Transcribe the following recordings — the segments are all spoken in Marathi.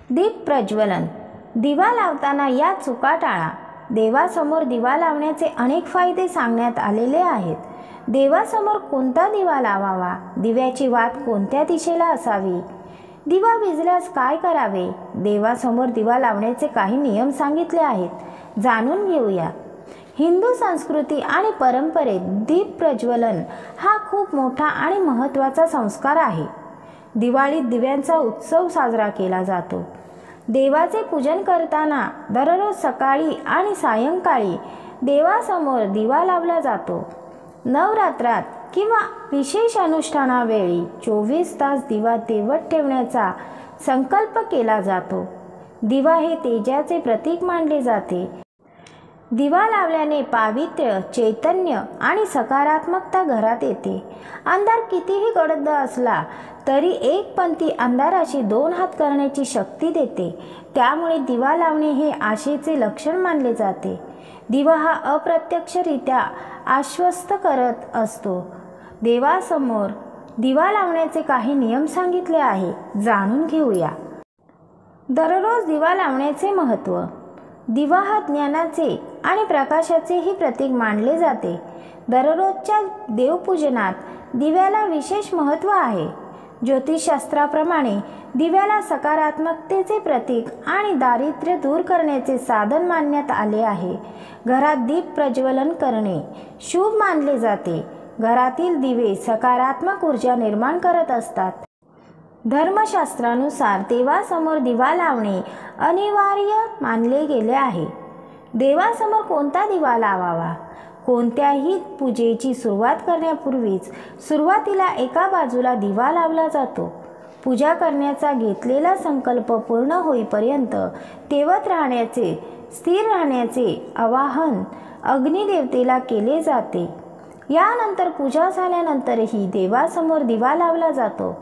दीप प्रज्वलन. दिवा लावताना या चुका टाळा. देवासमोर दिवा लावण्याचे अनेक फायदे सांगण्यात आलेले आहेत. देवासमोर कोणता दिवा लावावा? दिव्याची वात कोणत्या दिशेला असावी? दिवा विझल्यास काय करावे? देवासमोर दिवा लावण्याचे काही नियम सांगितले आहेत, जाणून घेऊया. हिंदू संस्कृती आणि परंपरेत दीप प्रज्वलन हा खूप मोठा आणि महत्त्वाचा संस्कार आहे. दिवाळीत दिव्यांचा उत्सव साजरा केला जातो. देवाचे पूजन करताना दररोज सकाळी आणि सायंकाळी देवासमोर दिवा लावला जातो. नवरात्रात किंवा विशेष अनुष्ठानावेळी 24 तास दिवा तेवत ठेवण्याचा संकल्प केला जातो. दिवा हे तेजाचे प्रतीक मानले जाते. दिवा लावल्याने पावित्र्य, चैतन्य आणि सकारात्मकता घरात येते. अंधार कितीही गडद असला तरी एक पंथी अंधाराशी 2 हात करण्याची शक्ती देते. त्यामुळे दिवा लावणे हे आशेचे लक्षण मानले जाते. दिवा हा अप्रत्यक्षरित्या आश्वस्त करत असतो. देवासमोर दिवा लावण्याचे काही नियम सांगितले आहे, जाणून घेऊया. दररोज दिवा लावण्याचे महत्त्व. दिवा हा ज्ञानाचे आणि प्रकाशाचेही प्रतीक मानले जाते. दररोजच्या देवपूजनात दिव्याला विशेष महत्त्व आहे. ज्योतिषशास्त्राप्रमाणे दिव्याला सकारात्मकतेचे प्रतीक आणि दारिद्र्य दूर करण्याचे साधन मानण्यात आले आहे. घरात दीप प्रज्वलन करणे शुभ मानले जाते. घरातील दिवे सकारात्मक ऊर्जा निर्माण करत असतात. धर्मशास्त्रानुसार देवासमोर दिवा लावणे अनिवार्य मानले गेले आहे. देवासमोर कोणता दिवा लावावा? कोणत्याही पूजेची सुरुवात करण्यापूर्वीच सुरुवातीला एका बाजूला दिवा लावला जातो. पूजा करण्याचा घेतलेला संकल्प पूर्ण होईपर्यंत तेवत राहण्याचे, स्थिर राहण्याचे आवाहन अग्निदेवतेला केले जाते. यानंतर पूजा झाल्यानंतरही देवासमोर दिवा लावला जातो.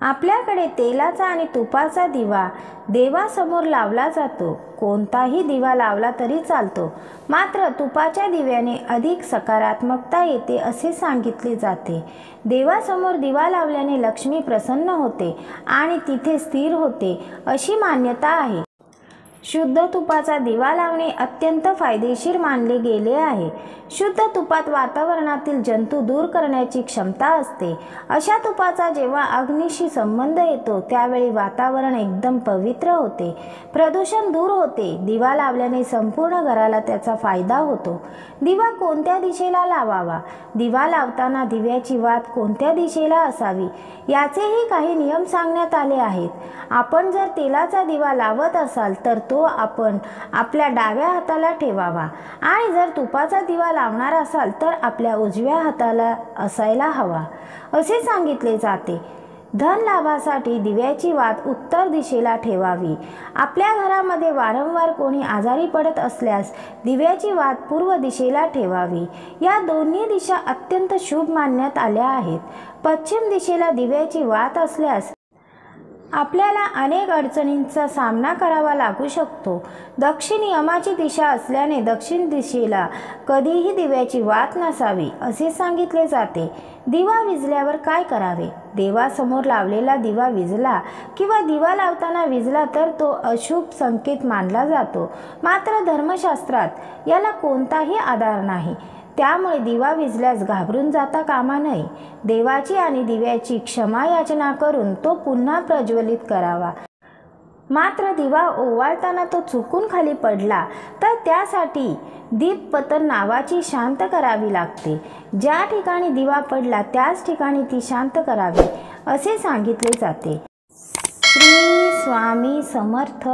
आपल्याकडे तेलाचा आणि तुपाचा दिवा देवासमोर लावला जातो. कोणताही दिवा लावला तरी चालतो, मात्र तुपाच्या दिव्याने अधिक सकारात्मकता येते असे सांगितले जाते. देवासमोर दिवा लावल्याने लक्ष्मी प्रसन्न होते आणि तिथे स्थिर होते अशी मान्यता आहे. शुद्ध तुपाचा दिवा लावणे अत्यंत फायदेशीर मानले गेले आहे. शुद्ध तुपात वातावरणातील जंतू दूर करण्याची क्षमता असते. अशा तुपाचा जेव्हा अग्नीशी संबंध येतो त्यावेळी वातावरण एकदम पवित्र होते, प्रदूषण दूर होते. दिवा लावल्याने संपूर्ण घराला त्याचा फायदा होतो. दिवा कोणत्या दिशेला लावावा? दिवा लावताना दिव्याची वात कोणत्या दिशेला असावी याचेही काही नियम सांगण्यात आले आहेत. आपण जर तेलाचा दिवा लावत असाल तर तो आपण आपल्या डाव्या हाताला ठेवावा आणि जर तुपाचा दिवा लावणार असाल तर आपल्या उजव्या हाताला असायला हवा असे सांगितले जाते. धन लाभासाठी दिव्याची वात उत्तर दिशेला ठेवावी. आपल्या घरामध्ये वारंवार कोणी आजारी पडत असल्यास दिव्याची वात पूर्व दिशेला ठेवावी. या दोन्ही दिशा अत्यंत शुभ मानण्यात आल्या आहेत. पश्चिम दिशेला दिव्याची वात असल्यास आपल्याला अनेक अडचणींचा सामना करावा लागू शकतो. दक्षिण यमाची दिशा असल्याने दक्षिण दिशेला कधीही दिव्याची वात नसावी असे सांगितले जाते. दिवा विझल्यावर काय करावे? देवासमोर लावलेला दिवा विझला किंवा दिवा लावताना विझला तर तो अशुभ संकेत मानला जातो. मात्र धर्मशास्त्रात याला कोणताही आधार नाही. त्यामुळे दिवा विझल्यास घाबरून जाता कामा नये. देवाची आणि दिव्याची क्षमा याचना करून तो पुन्हा प्रज्वलित करावा. मात्र दिवा ओवाळताना तो चुकून खाली पडला तर त्यासाठी दीपपतन नावाची शांत करावी लागते. ज्या ठिकाणी दिवा पडला त्याच ठिकाणी ती शांत करावी असे सांगितले जाते. श्री स्वामी समर्थ.